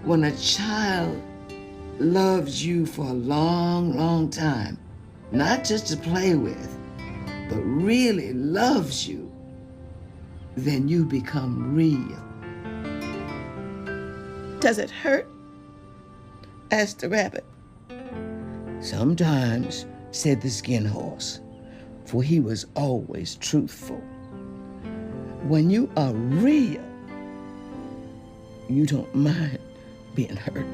When a child loves you for a long, long time, not just to play with, but really loves you, then you become real. Does it hurt? Asked the rabbit. Sometimes, said the Skin Horse, for he was always truthful. When you are real, you don't mind being hurt.